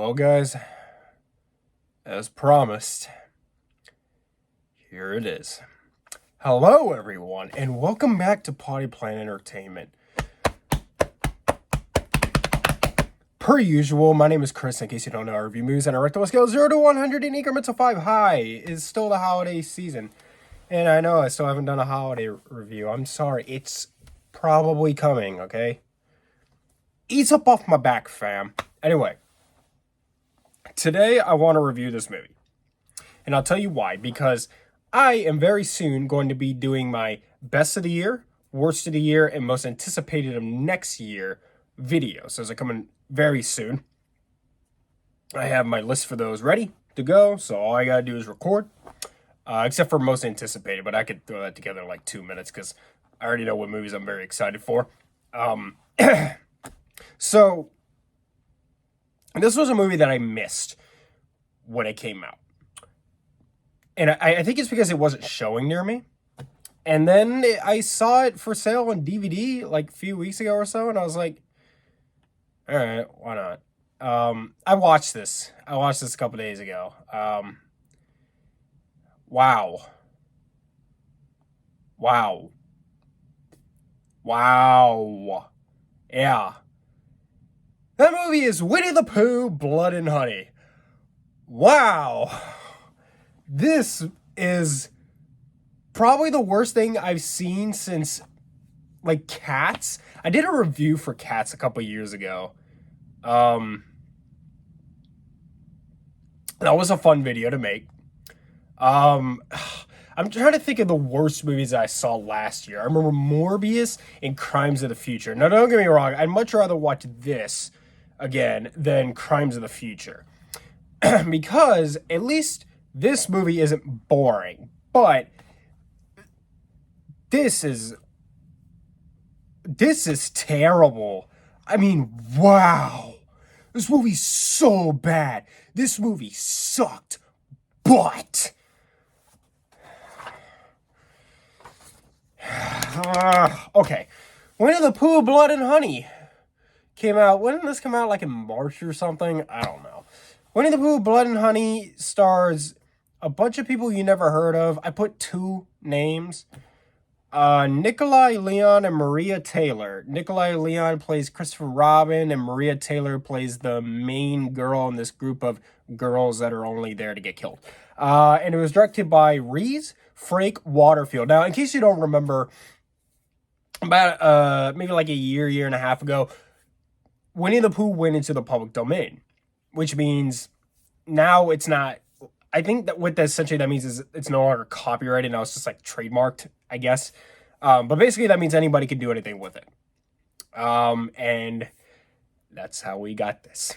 Well, guys, as promised, here it is. Hello, everyone, and welcome back to Potty Plan Entertainment. Per usual, my name is Chris. In case you don't know, I review movies on a rectangle scale 0 to 100 in increments of 5 high. It's still the holiday season, and I know I still haven't done a holiday review. I'm sorry. It's probably coming, okay? Ease up off my back, fam. Anyway. Today, I want to review this movie. And I'll tell you why. Because I am very soon going to be doing my best of the year, worst of the year, and most anticipated of next year videos. Those are coming very soon. I have my list for those ready to go. So all I got to do is record. Except for most anticipated. But I could throw that together in like 2 minutes. Because I already know what movies I'm very excited for. So... this was a movie that I missed when it came out. And I think it's because it wasn't showing near me. And then I saw it for sale on DVD like a few weeks ago or so. And I was like, all right, why not? I watched this. I watched this a couple days ago. Wow. Yeah. That movie is Winnie the Pooh, Blood and Honey. Wow. This is probably the worst thing I've seen since, like, Cats. I did a review for Cats a couple years ago. That was a fun video to make. I'm trying to think of the worst movies that I saw last year. I remember Morbius and Crimes of the Future. Now, don't get me wrong. I'd much rather watch this again than Crimes of the Future. Because at least this movie isn't boring. But this is terrible. I mean, wow. This movie's so bad. This movie sucked. But okay. Winnie the Pooh, Blood and Honey came out. When did this come out? Like in March or something? I don't know. Winnie the Pooh, Blood and Honey stars a bunch of people you never heard of. I put 2 names. Nikolai Leon and Maria Taylor. Nikolai Leon plays Christopher Robin, and Maria Taylor plays the main girl in this group of girls that are only there to get killed. And it was directed by Reese Frank Waterfield. Now, in case you don't remember, about maybe like a year and a half ago, Winnie the Pooh went into the public domain, which means now it's not. I think that what that essentially that means is it's no longer copyrighted. Now it's just like trademarked, I guess. But basically that means anybody can do anything with it. And that's how we got this.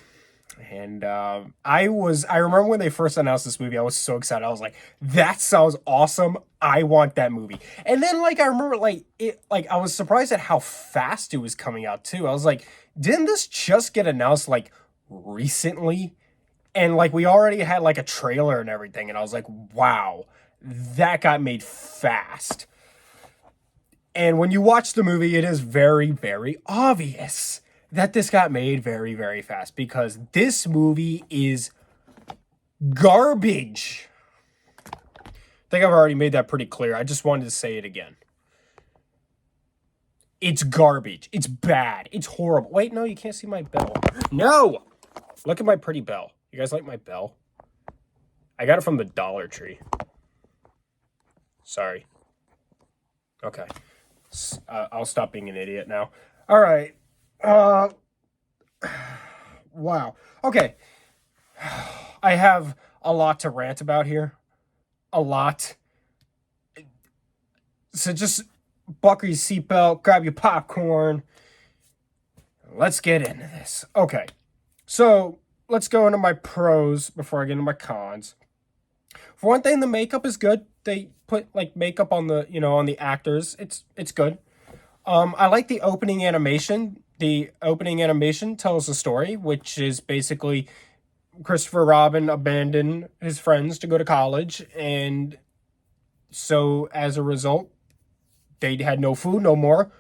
And I remember when they first announced this movie, I was so excited. I was like, that sounds awesome. I want that movie. And then I remember I was surprised at how fast it was coming out too. I was like, didn't this just get announced recently? And we already had a trailer and everything. And I was like, wow, that got made fast. And when you watch the movie, it is very, very obvious that this got made very, very fast. Because this movie is garbage. I think I've already made that pretty clear. I just wanted to say it again. It's garbage. It's bad. It's horrible. Wait, no, you can't see my bell. No! Look at my pretty bell. You guys like my bell? I got it from the Dollar Tree. Sorry. Okay. I'll stop being an idiot now. All right. Wow. Okay. I have a lot to rant about here. A lot. So just buckle your seatbelt, grab your popcorn. Let's get into this. Okay. So let's go into my pros before I get into my cons. For one thing, the makeup is good. They put makeup on the, on the actors. It's good. I like the opening animation. The opening animation tells a story, which is basically Christopher Robin abandoned his friends to go to college, and so as a result, they had no food no more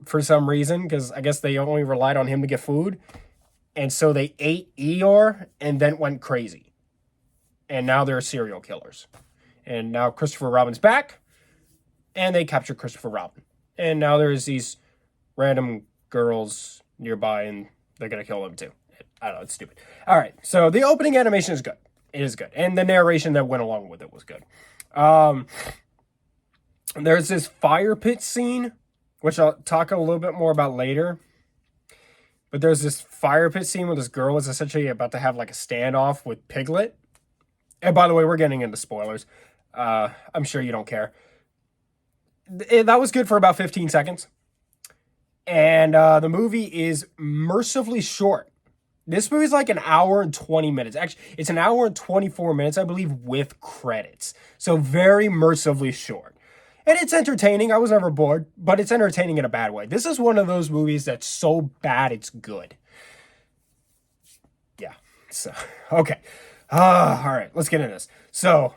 for some reason, because I guess they only relied on him to get food. And so they ate Eeyore and then went crazy. And now they're serial killers. And now Christopher Robin's back, and they capture Christopher Robin. And now there's these random girls nearby, and they're going to kill them too. I don't know, it's stupid. All right, so the opening animation is good. It is good. And the narration that went along with it was good. There's this fire pit scene, which I'll talk a little bit more about later. But there's this fire pit scene where this girl is essentially about to have like a standoff with Piglet. And by the way, we're getting into spoilers. I'm sure you don't care. That was good for about 15 seconds. And the movie is mercifully short. This movie is like an hour and 20 minutes. Actually, it's an hour and 24 minutes, I believe, with credits. So very mercifully short. And it's entertaining. I was never bored, but it's entertaining in a bad way. This is one of those movies that's so bad it's good. Yeah. So, okay. All right, let's get into this. So,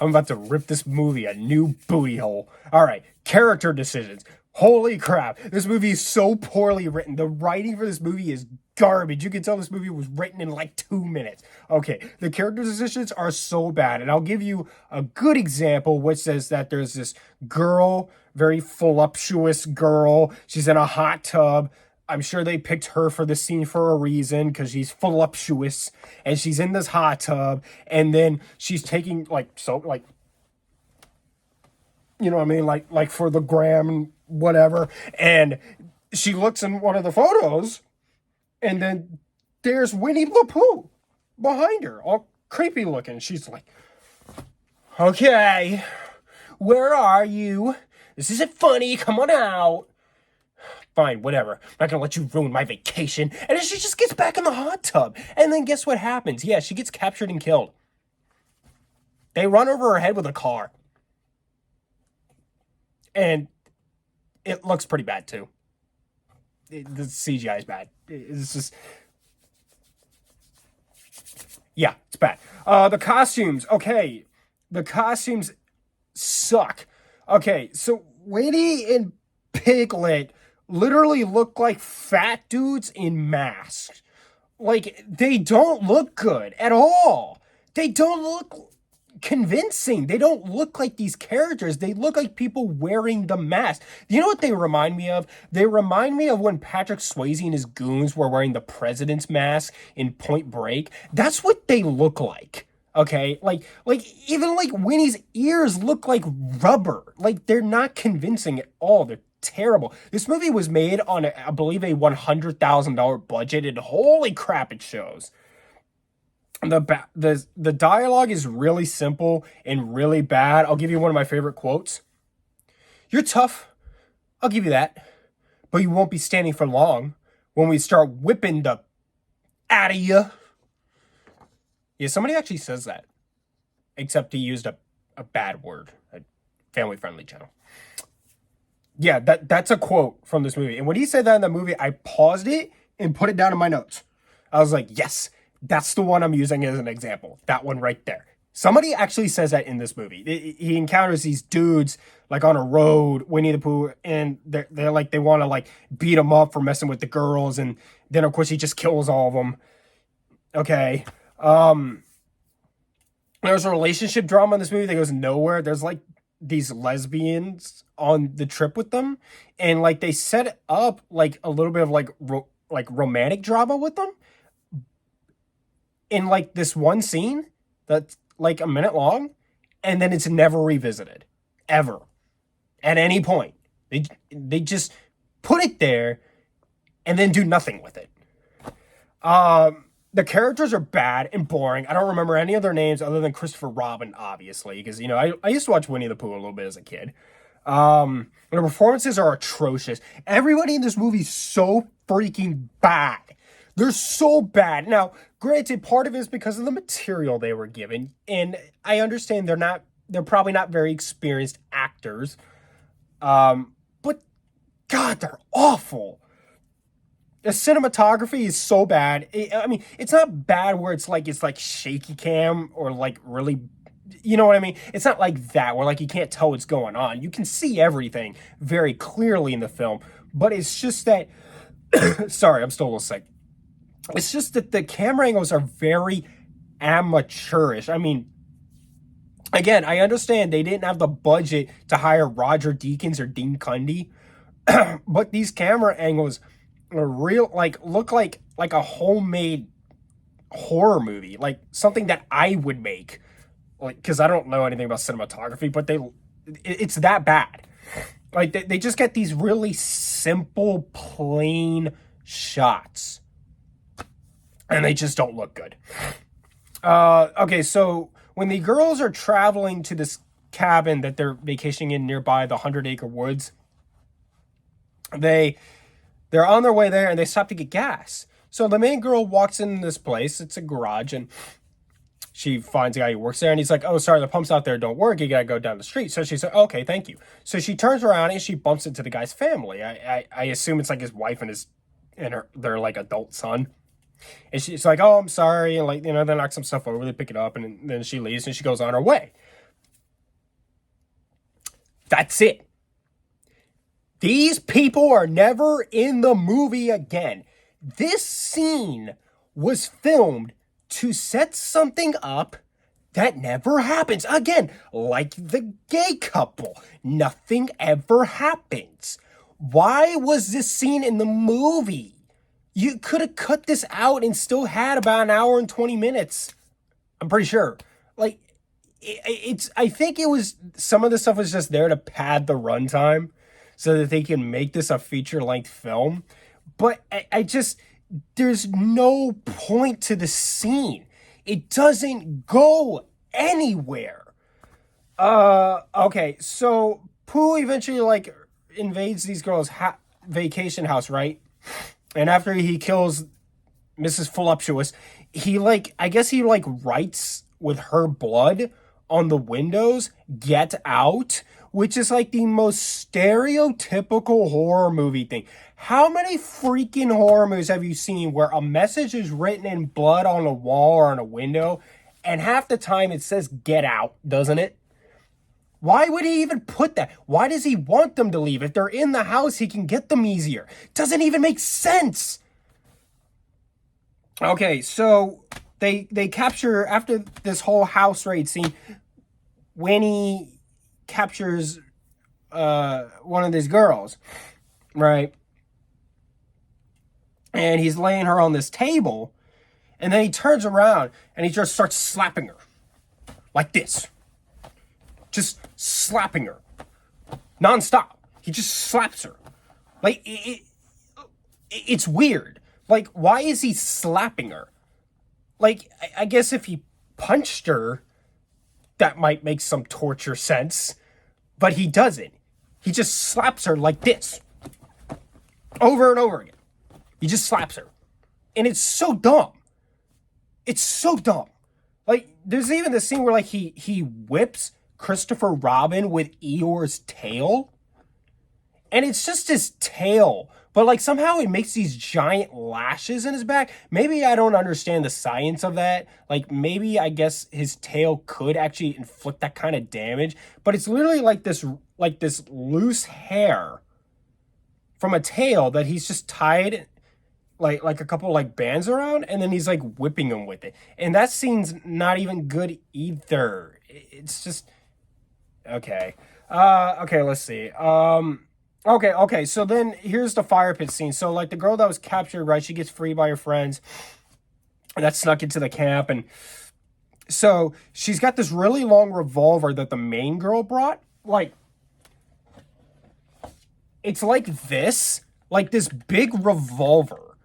I'm about to rip this movie a new booty hole. All right, character decisions. Holy crap. This movie is so poorly written. The writing for this movie is garbage. You can tell this movie was written in like 2 minutes. Okay, the character decisions are so bad. And I'll give you a good example, which says that there's this girl, very voluptuous girl. She's in a hot tub. I'm sure they picked her for the scene for a reason because she's voluptuous. And she's in this hot tub. And then she's taking you know what I mean? Like for the gram, whatever. And she looks in one of the photos, and then there's Winnie the Pooh behind her, all creepy looking. She's like, okay, where are you? This isn't funny. Come on out. Fine, whatever. I'm not gonna let you ruin my vacation. And then she just gets back in the hot tub. And then guess what happens? Yeah, she gets captured and killed. They run over her head with a car. And it looks pretty bad, too. The CGI is bad. It's just... Yeah, it's bad. The costumes. Okay. The costumes suck. Okay, so Winnie and Piglet literally look like fat dudes in masks. Like, they don't look good at all. They don't look convincing. They don't look like these characters. They look like people wearing the mask. You know what they remind me of? They remind me of when Patrick Swayze and his goons were wearing the president's mask in Point Break. That's what they look like. Okay? Like even like Winnie's ears look like rubber. Like, they're not convincing at all. They're terrible. This movie was made on, I believe, a $100,000 budget, and holy crap, it shows. The dialogue is really simple and really bad. I'll give you one of my favorite quotes. You're tough. I'll give you that. But you won't be standing for long when we start whipping the out of you. Yeah, somebody actually says that. Except he used a bad word. A family-friendly channel. Yeah, that's a quote from this movie. And when he said that in the movie, I paused it and put it down in my notes. I was like, yes. That's the one I'm using as an example. That one right there. Somebody actually says that in this movie. He encounters these dudes like on a road, Winnie the Pooh, and they're like, they want to like beat him up for messing with the girls. And then of course he just kills all of them. Okay. There's a relationship drama in this movie that goes nowhere. There's like these lesbians on the trip with them. And like they set up like a little bit of like romantic drama with them. In like this one scene that's like a minute long, and then it's never revisited ever at any point. They just put it there and then do nothing with it. The characters are bad and boring. I don't remember any of their names other than Christopher Robin, obviously, because, you know, I used to watch Winnie the Pooh a little bit as a kid. The performances are atrocious. Everybody in this movie is so freaking bad. They're so bad. Now, granted, part of it is because of the material they were given, and I understand they're probably not very experienced actors. But God, they're awful. The cinematography is so bad. I mean, it's not bad where it's like shaky cam or like really, you know what I mean? It's not like that where like you can't tell what's going on. You can see everything very clearly in the film, but it's just that, sorry, I'm still a little sick. It's just that the camera angles are very amateurish. I mean, again, I understand they didn't have the budget to hire Roger Deakins or Dean Cundy, but these camera angles are real, like look like a homemade horror movie, like something that I would make, like because I don't know anything about cinematography, but it's that bad. Like they just get these really simple, plain shots, and they just don't look good. Okay, so when the girls are traveling to this cabin that they're vacationing in nearby the 100-acre woods, they're on their way there and they stop to get gas. So the main girl walks in this place. It's a garage, and she finds a guy who works there, and he's like, "Oh, sorry, the pumps out there don't work. You gotta go down the street." So she's like, "Okay, thank you." So she turns around and she bumps into the guy's family. I assume it's like his wife and their like adult son. And she's like, "Oh, I'm sorry," and like, they knock some stuff over, they pick it up, and then she leaves and she goes on her way. That's it. These people are never in the movie again. This scene was filmed to set something up that never happens. Again, like the gay couple, nothing ever happens. Why was this scene in the movie? You could have cut this out and still had about an hour and 20 minutes. I'm pretty sure. Like, I think it was, some of the stuff was just there to pad the runtime so that they can make this a feature-length film. But I just, there's no point to the scene. It doesn't go anywhere. Okay, so Pooh eventually, like, invades these girls' vacation house, right? And after he kills Mrs. Voluptuous, he, like, I guess he, like, writes with her blood on the windows, "Get out," which is like the most stereotypical horror movie thing. How many freaking horror movies have you seen where a message is written in blood on a wall or on a window, and half the time it says "get out," doesn't it? Why would he even put that? Why does he want them to leave? If they're in the house, he can get them easier. Doesn't even make sense. Okay, so they capture, after this whole house raid scene, Winnie captures one of these girls, right? And he's laying her on this table, and then he turns around and he just starts slapping her like this. Just slapping her nonstop. He just slaps her. Like, it's weird. Like, why is he slapping her? Like, I guess if he punched her, that might make some torture sense. But he doesn't. He just slaps her like this. Over and over again. He just slaps her. And it's so dumb. It's so dumb. Like, there's even this scene where, like, he whips Christopher Robin with Eeyore's tail. And it's just his tail. But, like, somehow it makes these giant lashes in his back. Maybe I don't understand the science of that. Like, maybe I guess his tail could actually inflict that kind of damage. But it's literally like this loose hair from a tail that he's just tied like a couple like bands around, and then he's like whipping him with it. And that scene's not even good either. It's just okay. Okay, let's see. Okay, so then here's the fire pit scene. So, like, the girl that was captured, right, she gets free by her friends that snuck into the camp. And so she's got this really long revolver that the main girl brought. Like, it's like this big revolver.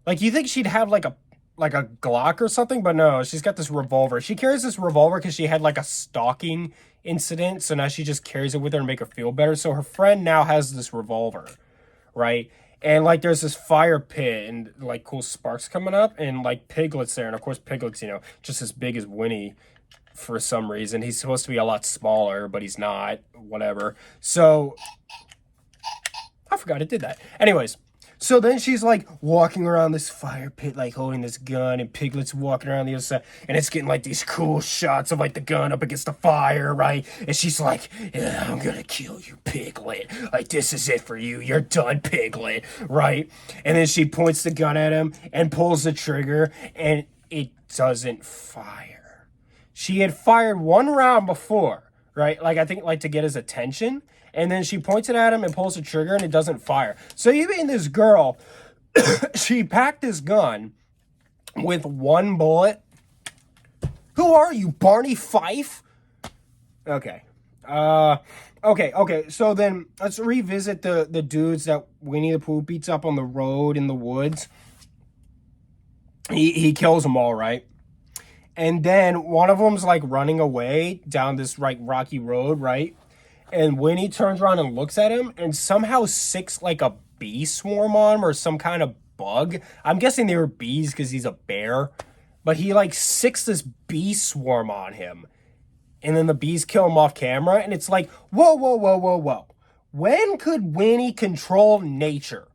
Like, you think she'd have like a Glock or something, but no, she's got this revolver. She carries this revolver because she had like a stalking incident, so now she just carries it with her to make her feel better. So her friend now has this revolver, right? And like there's this fire pit and like cool sparks coming up, and like Piglet's there, and of course Piglet's, just as big as Winnie for some reason. He's supposed to be a lot smaller, but he's not. Whatever. So I forgot it did that. Anyways, So then she's like walking around this fire pit, like holding this gun, and Piglet's walking around the other side, and it's getting like these cool shots of like the gun up against the fire, right? And she's like, yeah, I'm gonna kill you, Piglet. Like, this is it for you. You're done, Piglet, right? And then she points the gun at him and pulls the trigger, and it doesn't fire. She had fired one round before, right? Like, I think, like, to get his attention. And then she points it at him and pulls the trigger, and it doesn't fire. So even this girl, she packed this gun with one bullet. Who are you, Barney Fife? Okay. Okay. So then let's revisit the dudes that Winnie the Pooh beats up on the road in the woods. He kills them all, right? And then one of them's like running away down this like rocky road, right? And Winnie turns around and looks at him and somehow sicks like a bee swarm on him or some kind of bug. I'm guessing they were bees because he's a bear. But he like sicks this bee swarm on him. And then the bees kill him off camera. And it's like, whoa. When could Winnie control nature?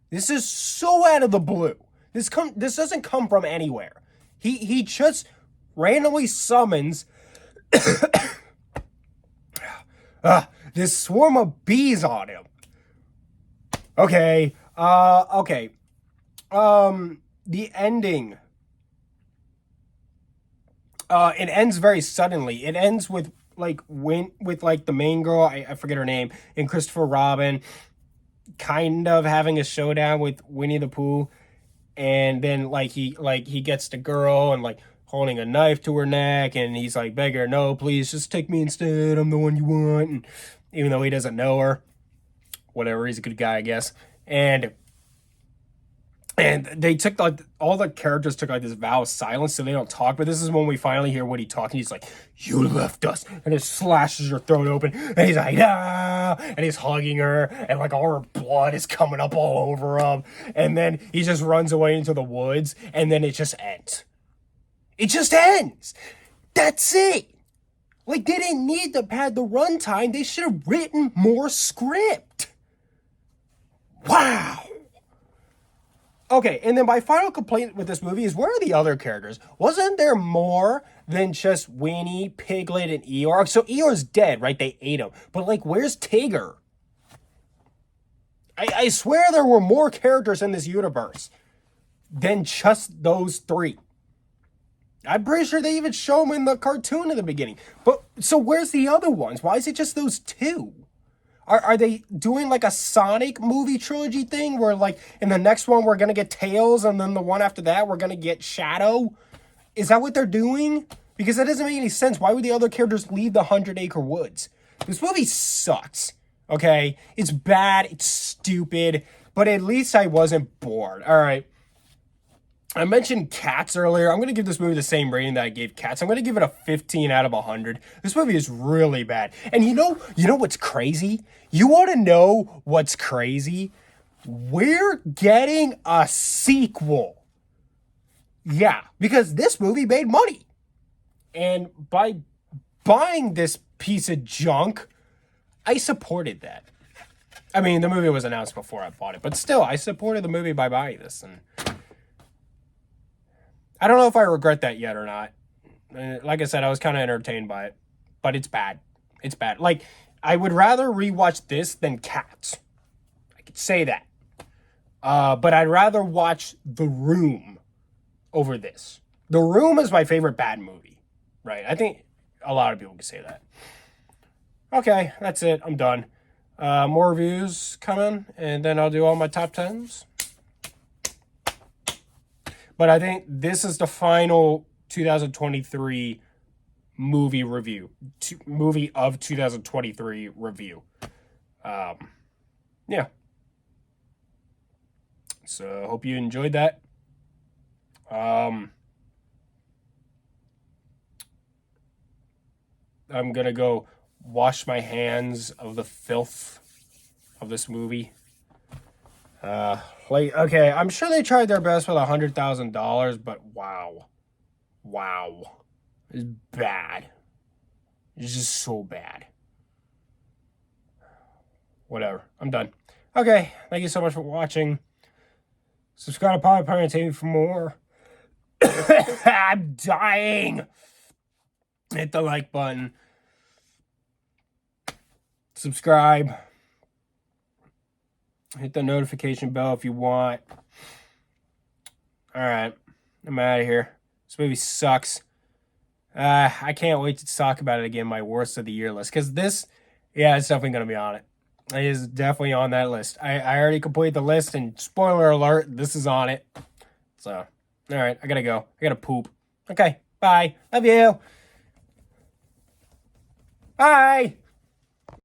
This is so out of the blue. This doesn't come from anywhere. He just randomly summons this swarm of bees on him. Okay. The ending. It ends very suddenly. It ends with like the main girl, I forget her name, and Christopher Robin kind of having a showdown with Winnie the Pooh, and then he gets the girl and like holding a knife to her neck, and he's like, beg her, no, please, just take me instead. I'm the one you want. And even though he doesn't know her, whatever, he's a good guy, I guess. And they took like all the characters took like this vow of silence, so they don't talk. But this is when we finally hear Woody talking. He's like, "You left us," and it slashes her throat open. And he's like, "Ah!" And he's hugging her, and like all her blood is coming up all over him. And then he just runs away into the woods, and then it just ends. It just ends. That's it. Like, they didn't need to pad the runtime. They should have written more script. Wow. Okay, and then my final complaint with this movie is, where are the other characters? Wasn't there more than just Winnie, Piglet, and Eeyore? So Eeyore's dead, right? They ate him. But, like, where's Tigger? I swear there were more characters in this universe than just those three. I'm pretty sure they even show them in the cartoon in the beginning. But, so where's the other ones? Why is it just those two? Are they doing like a Sonic movie trilogy thing where like in the next one we're going to get Tails and then the one after that we're going to get Shadow? Is that what they're doing? Because that doesn't make any sense. Why would the other characters leave the 100-Acre Woods? This movie sucks, okay? It's bad, it's stupid, but at least I wasn't bored. All right. I mentioned Cats earlier. I'm going to give this movie the same rating that I gave Cats. I'm going to give it a 15 out of 100. This movie is really bad. And you know what's crazy? You want to know what's crazy? We're getting a sequel. Yeah, because this movie made money. And by buying this piece of junk, I supported that. I mean, the movie was announced before I bought it, but still, I supported the movie by buying this. And I don't know if I regret that yet or not. Like I said, I was kind of entertained by it, but it's bad. It's bad. Like, I would rather rewatch this than Cats. I could say that. But I'd rather watch The Room over this. The Room is my favorite bad movie, right? I think a lot of people can say that. Okay, that's it. I'm done. More reviews coming, and then I'll do all my top 10s. But I think this is the final 2023 movie review. Movie of 2023 review. Yeah. So, hope you enjoyed that. I'm going to go wash my hands of the filth of this movie. Okay, I'm sure they tried their best with $100,000, but wow. It's bad. It's just so bad. Whatever, I'm done. Okay, thank you so much for watching. Subscribe to Poly Pirate TV for more. I'm dying. Hit the like button. Subscribe. Hit the notification bell if you want. All right. I'm out of here. This movie sucks. I can't wait to talk about it again, my worst of the year list. Because this, yeah, it's definitely going to be on it. It is definitely on that list. I already completed the list, and spoiler alert, this is on it. So, all right, I got to go. I got to poop. Okay, bye. Love you. Bye.